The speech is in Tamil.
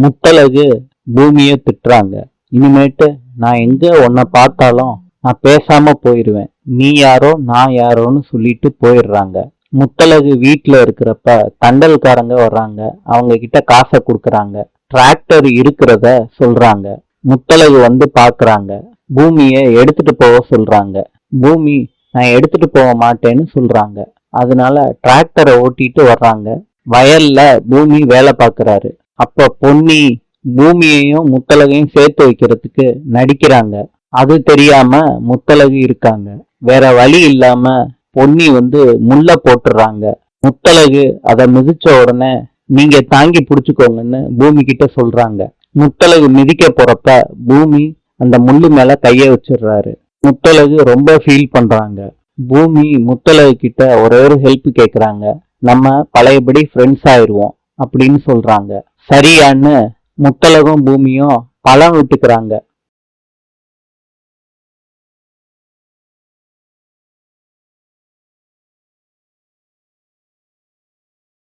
முத்தழகு பூமிய திட்டுறாங்க. இனிமேட்டு நான் எங்க உன்னை பார்த்தாலும் நான் பேசாம போயிருவேன். நீ யாரோ நான் யாரோன்னு சொல்லிட்டு போயிடுறாங்க. முத்தழகு வீட்டுல இருக்கிறப்ப தண்டல்காரங்க வர்றாங்க. அவங்க கிட்ட காசை கொடுக்கறாங்க. டிராக்டர் இருக்கிறத சொல்றாங்க. முத்தழகு வந்து பாக்குறாங்க. பூமியை எடுத்துட்டு போக சொல்றாங்க. பூமி நான் எடுத்துட்டு போக மாட்டேன்னு சொல்றாங்க. அதனால டிராக்டரை ஓட்டிட்டு வர்றாங்க. வயல்ல பூமி வேலை பார்க்கறாரு. அப்ப பொன்னி பூமியையும் முத்தழகையும் சேர்த்து வைக்கிறதுக்கு நடிக்கிறாங்க. அது தெரியாம முத்தழகு இருக்காங்க. வேற வழி இல்லாம பொன்னி வந்து முள்ள போட்டுறாங்க. முத்தழகு அதை மிதிச்ச உடனே நீங்க தாங்கி பிடிச்சுக்கோங்கன்னு பூமி கிட்ட சொல்றாங்க. முத்தழகு மிதிக்க போறப்ப பூமி அந்த முள்ளு மேல கைய வச்சிடுறாரு. முத்தழகு ரொம்ப ஃபீல் பண்றாங்க. பூமி முத்தழகு கிட்ட ஒரே ஒரு ஹெல்ப் கேக்குறாங்க. நம்ம பழையபடி ஃப்ரெண்ட்ஸ் ஆயிடுவோம் அப்படின்னு சொல்றாங்க. சரியான்னு முத்தழகும் பூமியும் பழம் விட்டுக்கிறாங்க.